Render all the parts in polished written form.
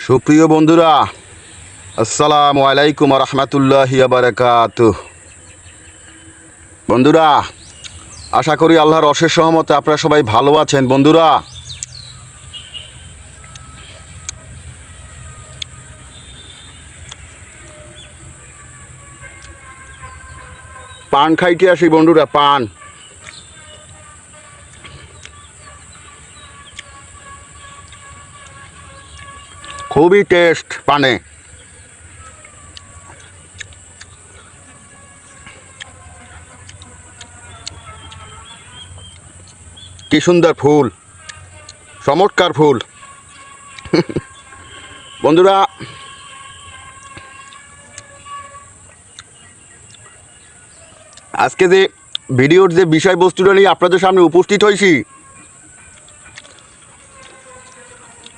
সুপ্রিয় বন্ধুরা, আসসালামু আলাইকুম রহমতুল্লাহি ওয়া বারাকাতুহু। বন্ধুরা, আশা করি আল্লাহর অশেষ রহমতে আপনারা সবাই ভালো আছেন। বন্ধুরা, পান খাইতে আসি বন্ধুরা, পান। খুবই টেস্ট পানে। কি সুন্দর ফুল, চমৎকার ফুল। বন্ধুরা, আজকে যে ভিডিওর যে বিষয়বস্তুটা নিয়ে আপনাদের সামনে উপস্থিত হয়েছি,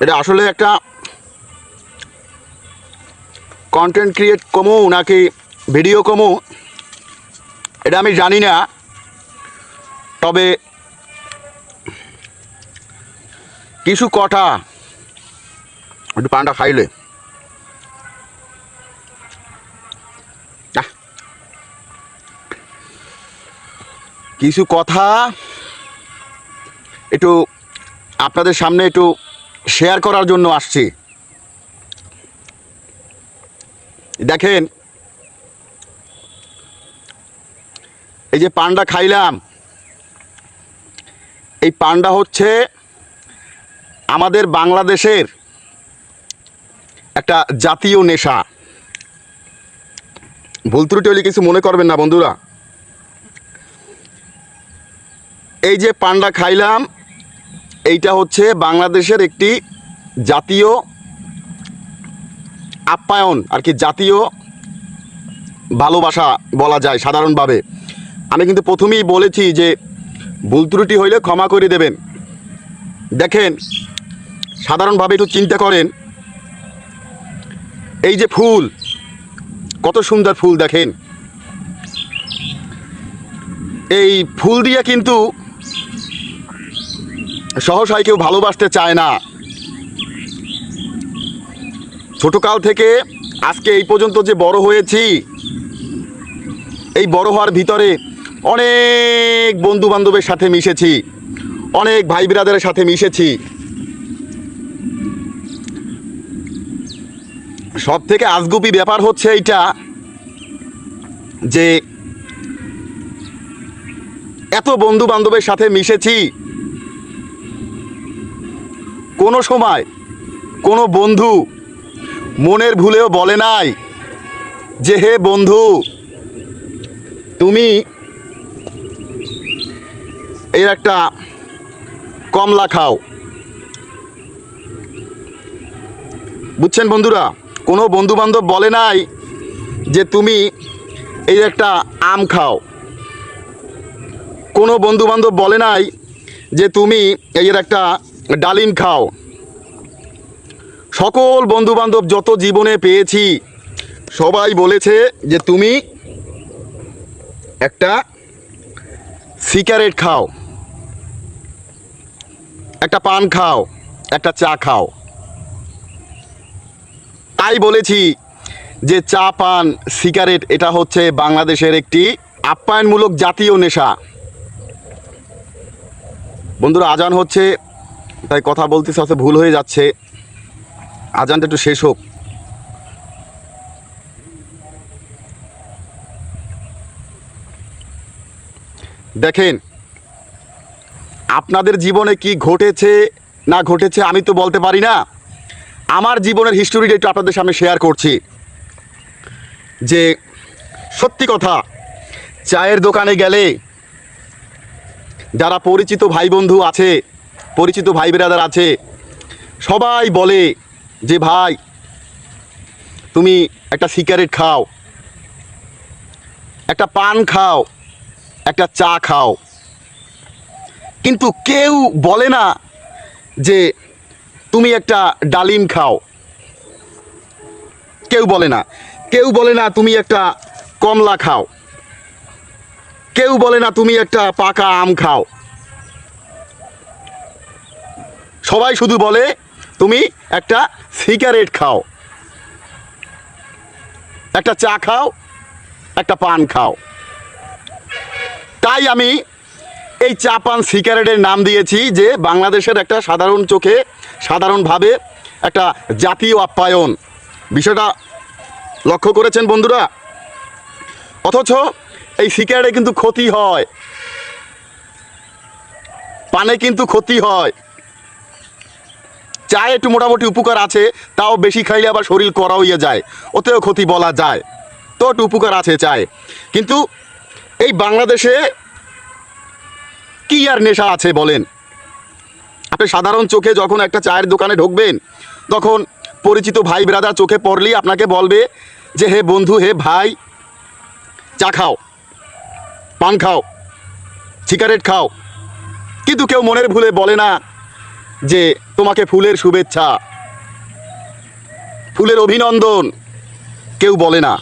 এটা আসলে একটা কন্টেন্ট ক্রিয়েট কমু নাকি ভিডিও কমু এটা আমি জানি না। তবে কিছু কথা একটু পানটা খাইলে কিছু কথা একটু আপনাদের সামনে একটু শেয়ার করার জন্য আসছি। দেখেন, এই যে পানটা খাইলাম, এই পানটা হচ্ছে আমাদের বাংলাদেশের একটা জাতীয় নেশা। ভুল ত্রুটি হলে কিছু মনে করবেন না বন্ধুরা। এই যে পানটা খাইলাম, এইটা হচ্ছে বাংলাদেশের একটি জাতীয় আপ্যায়ন আর কি, জাতীয় ভালোবাসা বলা যায় সাধারণভাবে। আমি কিন্তু প্রথমেই বলেছি যে ভুল ত্রুটি হইলে ক্ষমা করে দেবেন। দেখেন, সাধারণভাবে একটু চিন্তা করেন, এই যে ফুল, কত সুন্দর ফুল দেখেন। এই ফুল দিয়ে কিন্তু সহসায় কেউ ভালোবাসতে চায় না। ছোটকাল থেকে আজকে এই পর্যন্ত যে বড় হয়েছি, এই বড় হওয়ার ভিতরে অনেক বন্ধু বান্ধবের সাথে মিশেছি, অনেক ভাই বিরাদারের সাথে মিশেছি। সব থেকে আজগুবি ব্যাপার হচ্ছে এইটা যে এত বন্ধু বান্ধবের সাথে মিশেছি, কোনো সময় কোনো বন্ধু মনের ভুলেও বলে নাই যে হে বন্ধু, তুমি এর একটা কমলা খাও। বুঝছেন বন্ধুরা, কোনো বন্ধু বান্ধব বলে নাই যে তুমি এই একটা আম খাও। কোনো বন্ধু বান্ধব বলে নাই যে তুমি এর একটা ডালিম খাও। সকল বন্ধু বান্ধব যত জীবনে পেয়েছি, সবাই বলেছে যে তুমি একটা সিগারেট খাও, একটা পান খাও, একটা চা খাও। তাই বলেছি যে চা, পান, সিগারেট এটা হচ্ছে বাংলাদেশের একটি আপ্যায়নমূলক জাতীয় নেশা। বন্ধুরা, আজান হচ্ছে, তাই কথা বলতে সাথে ভুল হয়ে যাচ্ছে। আজানটা একটু শেষ হোক। দেখেন, আপনাদের জীবনে কি ঘটেছে না ঘটেছে আমি তো বলতে পারি না। আমার জীবনের হিস্টোরিটা একটু আপনাদের সামনে শেয়ার করছি। যে সত্যি কথা, চায়ের দোকানে গেলে যারা পরিচিত ভাই বন্ধু আছে, পরিচিত ভাই ব্রাদার আছে, সবাই বলে যে ভাই তুমি একটা সিগারেট খাও, একটা পান খাও, একটা চা খাও, কিন্তু কেউ বলে না যে তুমি একটা ডালিম খাও, কেউ বলে না। কেউ বলে না তুমি একটা কমলা খাও, কেউ বলে না তুমি একটা পাকা আম খাও। সবাই শুধু বলে তুমি একটা সিগারেট খাও, একটা চা খাও, একটা পান খাও। তাই আমি এই চা পান সিগারেটের নাম দিয়েছি যে বাংলাদেশের একটা সাধারণ চোখে সাধারণভাবে একটা জাতীয় আপ্যায়ন। বিষয়টা লক্ষ্য করেছেন বন্ধুরা? অথচ এই সিগারেটে কিন্তু ক্ষতি হয়, পানে কিন্তু ক্ষতি হয়। চায়ে একটু মোটামুটি উপকার আছে, তাও বেশি খাইলে আবার শরীর করা হইয়া যায়, ওতেও ক্ষতি বলা যায়, তো একটু উপকার আছে চায়ে। কিন্তু এই বাংলাদেশে কি আর নেশা আছে বলেন? আপনি সাধারণ চোখে যখন একটা চায়ের দোকানে ঢুকবেন, তখন পরিচিত ভাই ব্রাদার চোখে পড়লেই আপনাকে বলবে যে হে বন্ধু, হে ভাই, চা খাও, পান খাও, সিগারেট খাও। কিন্তু কেউ মনের ভুলে বলে না যে তোমাকে ফুলের শুভেচ্ছা, ফুলের অভিনন্দন, কেউ বলে না।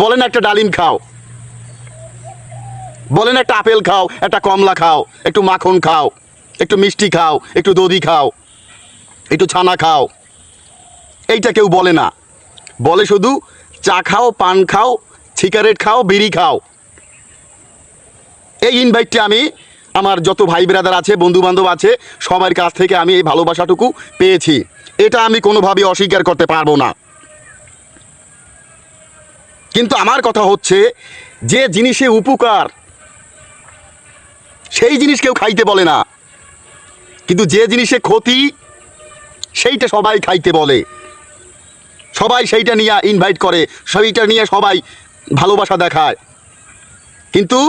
বলেন একটা ডালিম খাও, বলেন একটা আপেল খাও, একটা কমলা খাও, একটু মাখন খাও, একটু মিষ্টি খাও, একটু দধি খাও, একটু ছানা খাও, এইটা কেউ বলে না। বলে শুধু চা খাও, পান খাও, সিগারেট খাও, বিড়ি খাও। এই ইনভাইটটা আমি আমার যত ভাই ব্রাদার আছে, বন্ধু বান্ধব আছে, সবার কাছ থেকে আমি এই ভালোবাসাটুকু পেয়েছি। এটা আমি কোনোভাবে অস্বীকার করতে পারবো না। কিন্তু আমার কথা হচ্ছে, যে জিনিসে উপকার সেই জিনিস কেউ খাইতে বলে না, কিন্তু যে জিনিসে ক্ষতি সেইটা সবাই খাইতে বলে। সবাই সেইটা নিয়ে ইনভাইট করে, সেইটা নিয়ে সবাই ভালোবাসা দেখায়। কিন্তু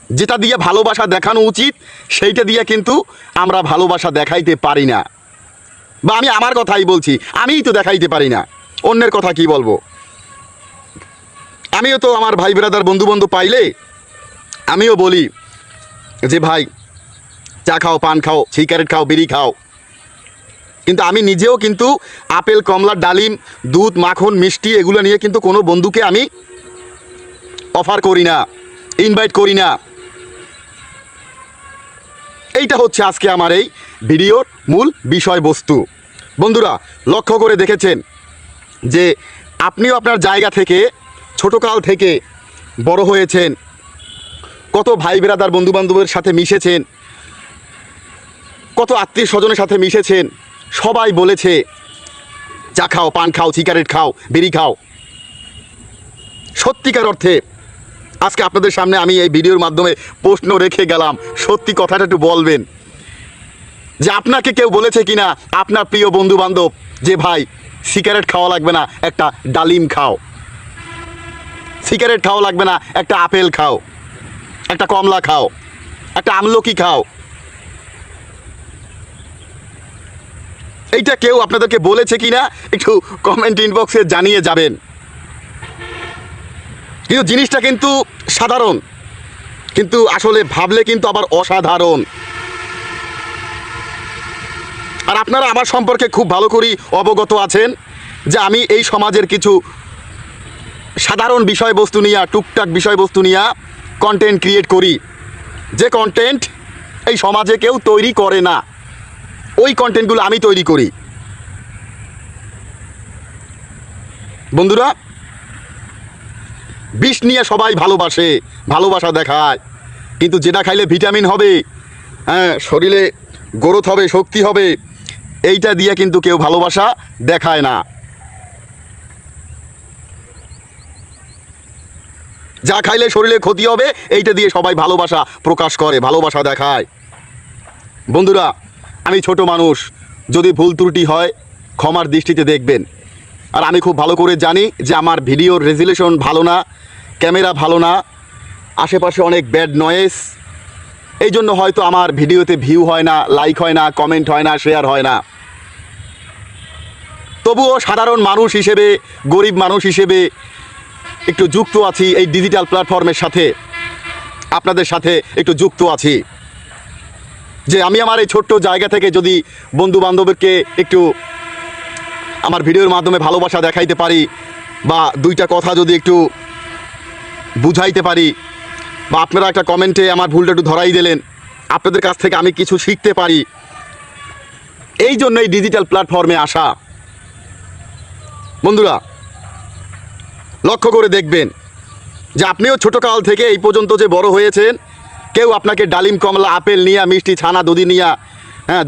যেটা দিয়ে ভালোবাসা দেখানো উচিত সেইটা দিয়ে কিন্তু আমরা ভালোবাসা দেখাইতে পারি না। বা আমি আমার কথাই বলছি, আমিই তো দেখাইতে পারি না, অন্যের কথা কি বলবো? আমিও তো আমার ভাই ব্রাদার বন্ধু বান্ধব পাইলে আমিও বলি যে ভাই চা খাও, পান খাও, সিগারেট খাও, বিড়ি খাও। কিন্তু আমি নিজেও কিন্তু আপেল, কমলা, ডালিম, দুধ, মাখন, মিষ্টি এগুলো নিয়ে কিন্তু কোনো বন্ধুকে আমি অফার করি না, ইনভাইট করি না। এইটা হচ্ছে আজকে আমার এই ভিডিওর মূল বিষয়বস্তু। বন্ধুরা, লক্ষ্য করে দেখেছেন যে আপনিও আপনার জায়গা থেকে ছোটোকাল থেকে বড় হয়েছেন, কত ভাই ব্রাদার বন্ধু বান্ধবের সাথে মিশেছেন, কত আত্মীয় স্বজনের সাথে মিশেছেন। সবাই বলেছে চা খাও, পান খাও, সিগারেট খাও, বিড়ি খাও। সত্যিকার অর্থে আজকে আপনাদের সামনে আমি এই ভিডিওর মাধ্যমে প্রশ্ন রেখে গেলাম, সত্যি কথাটা একটু বলবেন যে আপনাকে কেউ বলেছে কিনা আপনার প্রিয় বন্ধু বান্ধব যে ভাই সিগারেট খাওয়া লাগবে না, একটা ডালিম খাও, সিগারেট খাওয়া লাগবে না, একটা আপেল খাও, একটা কমলা খাও, একটা আমলকি খাও। এইটা কেউ আপনাদেরকে বলেছে কিনা একটু কমেন্ট ইনবক্সে জানিয়ে যাবেন। কিন্তু জিনিসটা কিন্তু সাধারণ, কিন্তু আসলে ভাবলে কিন্তু আবার অসাধারণ। আর আপনারা আমার সম্পর্কে খুব ভালো করেই অবগত আছেন যে আমি এই সমাজের কিছু সাধারণ বিষয়বস্তু নিয়ে, টুকটাক বিষয়বস্তু নিয়ে কন্টেন্ট ক্রিয়েট করি, যে কন্টেন্ট এই সমাজে কেউ তৈরি করে না, ওই কন্টেন্টগুলো আমি তৈরি করি। বন্ধুরা, বিষ নিয়ে সবাই ভালোবাসে, ভালোবাসা দেখায়, কিন্তু যেটা খাইলে ভিটামিন হবে, হ্যাঁ, শরীরে গ্রোথ হবে, শক্তি হবে, এইটা দিয়ে কিন্তু কেউ ভালোবাসা দেখায় না। যা খাইলে শরীরে ক্ষতি হবে এইটা দিয়ে সবাই ভালোবাসা প্রকাশ করে, ভালোবাসা দেখায়। বন্ধুরা, আমি ছোট মানুষ, যদি ভুল ত্রুটি হয় ক্ষমার দৃষ্টিতে দেখবেন। আর আমি খুব ভালো করে জানি যে আমার ভিডিওর রেজুলেশন ভালো না, ক্যামেরা ভালো না, আশেপাশে অনেক ব্যাড নয়েজ, এই জন্য হয়তো আমার ভিডিওতে ভিউ হয় না, লাইক হয় না, কমেন্ট হয় না, শেয়ার হয় না। তবুও সাধারণ মানুষ হিসেবে, গরিব মানুষ হিসেবে একটু যুক্ত আছি এই ডিজিটাল প্ল্যাটফর্মের সাথে, আপনাদের সাথে একটু যুক্ত আছি। যে আমি আমার এই ছোট্ট জায়গা থেকে যদি বন্ধু বান্ধবকে একটু আমার ভিডিওর মাধ্যমে ভালোবাসা দেখাইতে পারি, বা দুইটা কথা যদি একটু বুঝাইতে পারি, বা আপনারা একটা কমেন্টে আমার ভুলটা একটু ধরাই দিলেন, আপনাদের কাছ থেকে আমি কিছু শিখতে পারি, এই জন্য এই ডিজিটাল প্ল্যাটফর্মে আসা। বন্ধুরা, লক্ষ্য করে দেখবেন যে আপনিও ছোটোকাল থেকে এই পর্যন্ত যে বড় হয়েছেন, কেউ আপনাকে ডালিম, কমলা, আপেল নিয়ে, মিষ্টি, ছানা, দধি নিয়ে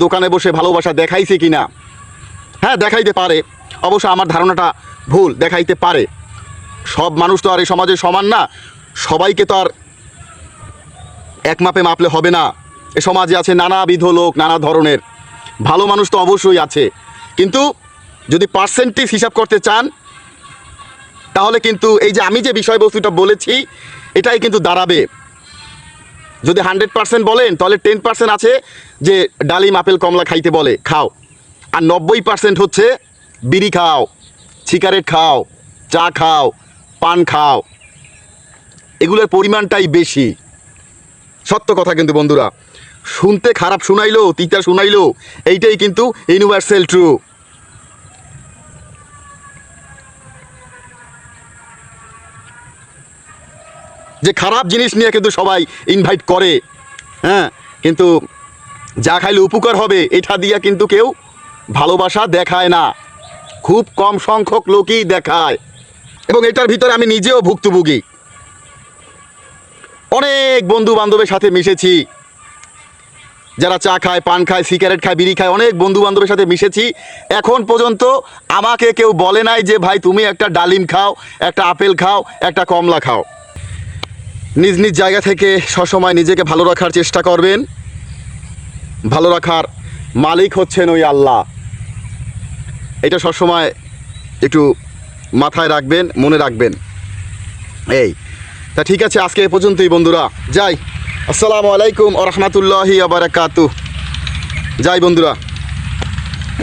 দোকানে বসে ভালোবাসা দেখাইছে কি না? হ্যাঁ, দেখাইতে পারে। অবশ্য আমার ধারণাটা ভুল, দেখাইতে পারে। সব মানুষ তো আর এই সমাজে সমান না, সবাইকে তো আর এক মাপে মাপলে হবে না। এ সমাজে আছে নানাবিধ লোক, নানা ধরনের। ভালো মানুষ তো অবশ্যই আছে, কিন্তু যদি পার্সেন্টেজ হিসাব করতে চান, তাহলে কিন্তু এই যে আমি যে বিষয়বস্তুটা বলেছি, এটাই কিন্তু দাঁড়াবে। যদি 100% বলেন, তাহলে 10% আছে যে ডালিম, আপেল, কমলা খাইতে বলে, খাও। আর 90% হচ্ছে বিড়ি খাও, সিগারেট খাও, চা খাও, পান খাও। এগুলোর পরিমাণটাই বেশি। সত্য কথা কিন্তু বন্ধুরা, শুনতে খারাপ শোনাইলো, তিতা শোনাইলো, এইটাই কিন্তু ইউনিভার্সাল ট্রু। যে খারাপ জিনিস নিয়ে কিন্তু সবাই ইনভাইট করে, হ্যাঁ, কিন্তু যা খাইলে উপকার হবে এটা দিয়ে কিন্তু কেউ ভালোবাসা দেখায় না। খুব কম সংখ্যক লোকই দেখায়, এবং এটার ভিতরে আমি নিজেও ভুক্তভোগী। অনেক বন্ধু বান্ধবের সাথে মিশেছি, যারা চা খায়, পান খায়, সিগারেট খায়, বিড়ি খায়, অনেক বন্ধু বান্ধবের সাথে মিশেছি। এখন পর্যন্ত আমাকে কেউ বলে নাই যে ভাই তুমি একটা ডালিম খাও, একটা আপেল খাও, একটা কমলা খাও। নিজ নিজ জায়গা থেকে সবসময় নিজেকে ভালো রাখার চেষ্টা করবেন। ভালো রাখার মালিক হচ্ছেন ওই আল্লাহ। এটা সবসময় একটু মাথায় রাখবেন, মনে রাখবেন। এই তা ঠিক আছে, আজকে এ পর্যন্তই বন্ধুরা। যাই। আসসালামু আলাইকুম ওয়া রাহমাতুল্লাহি ওয়া বারাকাতুহু। যাই বন্ধুরা,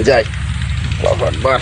যাই। আল্লাহু আকবার।